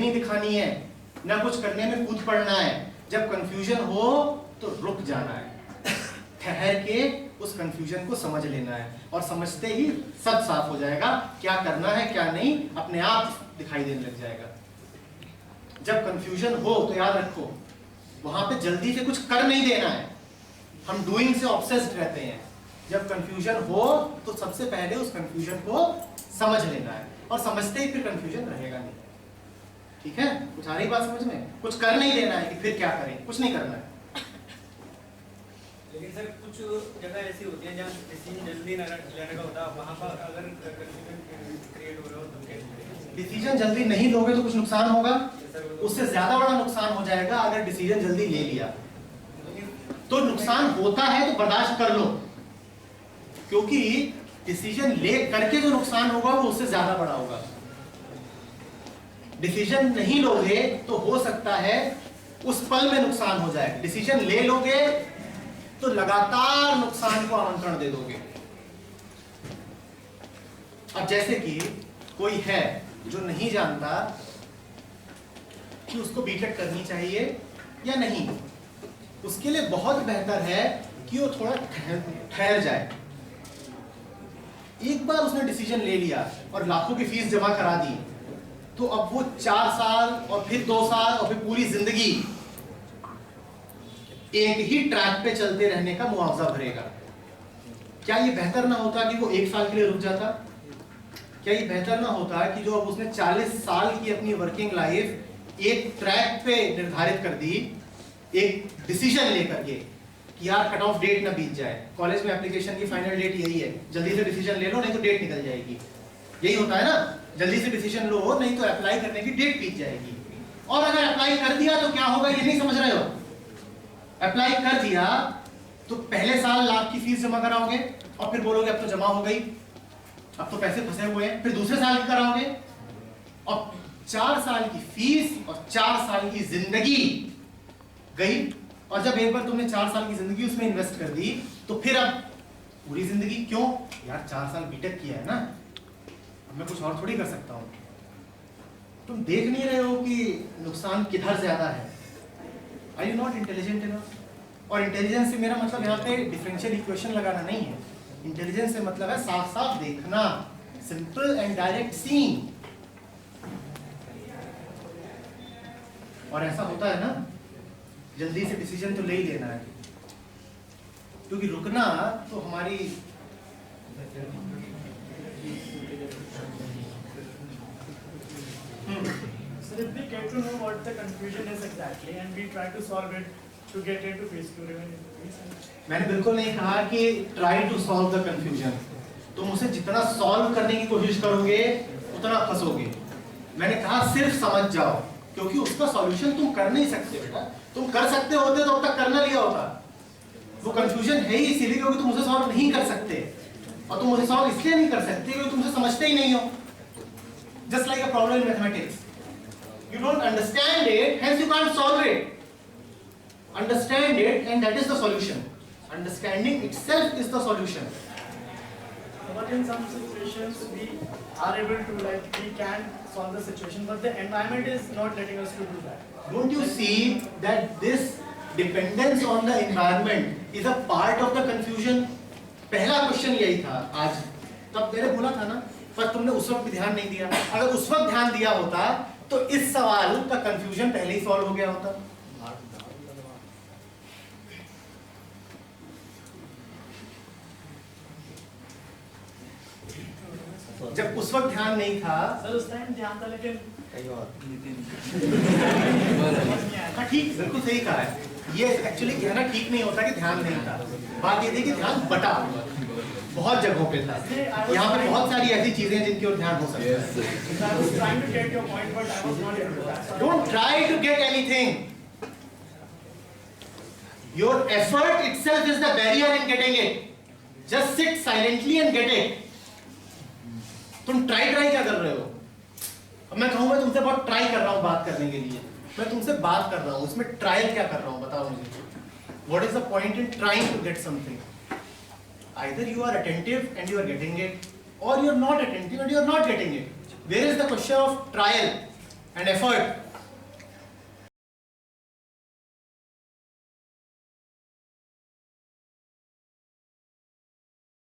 नहीं दिखानी है, ना कुछ करने में कूद पड़ना है। जब कंफ्यूजन हो तो रुक जाना है, ठहर के उस कंफ्यूजन को समझ लेना है, और समझते ही सब साफ हो जाएगा, क्या करना है क्या नहीं अपने आप दिखाई देने लग जाएगा। जब कंफ्यूजन हो तो याद रखो वहां पे जल्दी से कुछ कर नहीं देना है, हम डूइंग से ऑब्सेस्ड रहते हैं। जब कंफ्यूजन हो तो सबसे पहले उस कंफ्यूजन को समझ लेना है, और समझते ही फिर कंफ्यूजन रहेगा नहीं। ठीक है, कुछ आ रही बात समझ में? कुछ कर नहीं देना है कि फिर क्या करें, कुछ नहीं करना है। लेकिन सर कुछ जगह ऐसी होती है जहाँ डिसीजन जल्दी लेने का होता है, वहाँ पर अगर कंफ्यूजन क्रिएट हो रहा हो तो क्या? डिसीजन जल्दी नहीं लोगे तो कुछ नुकसान होगा, उससे ज्यादा बड़ा नुकसान हो जाएगा अगर डिसीजन जल्दी ले लिया। तो नुकसान होता है तो बर्दाश्त कर लो, क्योंकि डिसीजन ले करके जो नुकसान होगा वो उससे ज्यादा बड़ा होगा। डिसीजन नहीं लोगे तो हो सकता है उस पल में नुकसान हो जाए, डिसीजन ले लोगे तो लगातार नुकसान को आमंत्रण दे दोगे। अब जैसे कि कोई है जो नहीं जानता कि उसको बीटेक करनी चाहिए या नहीं, उसके लिए बहुत बेहतर है कि वो थोड़ा ठहर जाए। एक बार उसने डिसीजन ले लिया और लाखों की फीस जमा करा दी, तो अब वो 4 साल और फिर 2 साल और फिर पूरी जिंदगी एक ही ट्रैक पे चलते रहने का मुआवजा भरेगा। क्या ये बेहतर ना होता कि वो 1 साल के लिए रुक जाता? क्या ये बेहतर ना होता कि जो अब उसने 40 साल की अपनी वर्किंग लाइफ एक ट्रैक पे निर्धारित कर दी, एक डिसीजन लेकर के कि यार कट ऑफ डेट ना बीत जाए, कॉलेज में एप्लीकेशन की फाइनल डेट यही है, जल्दी से डिसीजन ले लो नहीं तो डेट निकल जाएगी। यही होता है ना, जल्दी से डिसीजन लो नहीं तो अप्लाई करने की डेट बीत जाएगी। और अगर अप्लाई कर दिया तो क्या होगा ये नहीं समझ रहे हो? अप्लाई कर दिया तो पहले साल लाख की फीस जमा कराओगे और फिर बोलोगे अब तो जमा हो गई, अब तो पैसे फंसे हुए हैं, फिर दूसरे साल की कराओगे और 4 साल की फीस और 4 साल की जिंदगी गई। और जब एक बार तुमने 4 साल की जिंदगी उसमें इन्वेस्ट कर दी तो फिर अब पूरी जिंदगी क्यों? यार 4 साल बीटेक किया है ना, अब मैं कुछ और थोड़ी कर सकता हूं। तुम देख नहीं रहे हो कि नुकसान किधर ज्यादा है? Are you not intelligent enough? और इंटेलिजेंस से मेरा मतलब यहाँ पे डिफरेंशियल इक्वेशन लगाना नहीं है। इंटेलिजेंस से मतलब है साफ साफ देखना, सिंपल एंड डायरेक्ट सीइंग। और ऐसा होता है ना, जल्दी से डिसीजन तो ले ही लेना है, क्योंकि रुकना तो हमारी So if we get to know what the confusion is exactly and we try to solve it to get into phase 2 मैंने बिल्कुल नहीं कहा कि try to solve the confusion. तुम उसे जितना सॉल्व करने की कोशिश करोगे उतना फंसोगे। मैंने कहा सिर्फ समझ जाओ, क्योंकि उसका सॉल्यूशन तुम कर नहीं सकते बेटा। तुम कर सकते होते तो अब तक करना लिया होता। वो कंफ्यूजन है ही इसीलिए क्योंकि तुम उसे सॉल्व नहीं कर सकते, और तुम उसे सॉल्व इसलिए नहीं कर सकते क्योंकि तुम उसे समझते ही नहीं हो। Just like a problem in mathematics, you don't understand it, hence you can't solve it. Understand it and that is the solution. Understanding itself is the solution. But in some situations we are able to, like, we can solve the situation, but the environment is not letting us to do that. Don't you see that this dependence on the environment is a part of the confusion? पहला question यही था आज, तब मैंने बोला था ना, पर तुमने उस वक्त भी ध्यान नहीं दिया। अगर उस वक्त ध्यान दिया होता तो इस सवाल का कंफ्यूजन पहले ही सॉल्व हो गया होता। जब उस वक्त ध्यान नहीं था, सर उस टाइम ध्यान था लेकिन कहीं और हाँ ठीक, बिल्कुल सही कहा है। ये एक्चुअली कहना ठीक नहीं होता कि ध्यान नहीं था, बात ये थी कि ध्यान बटा बहुत जगहों पे था। यहाँ पे बहुत सारी ऐसी चीजें जिनकी ओर ध्यान हो सकता है। I was trying to get your point but I was not able to that. Don't try to get anything. Your effort itself is the barrier in getting it. Just sit silently and get it. तुम try क्या कर रहे हो? अब मैं कहूँगा तुमसे बहुत ट्राई कर रहा हूँ बात करने के लिए, मैं तुमसे बात कर रहा हूँ, उसमें ट्रायल क्या कर रहा हूँ बताओ मुझे। What is the point in trying to get something? Either you are attentive and you are getting it, or you are not attentive and you are not getting it. Where is the question of trial and effort?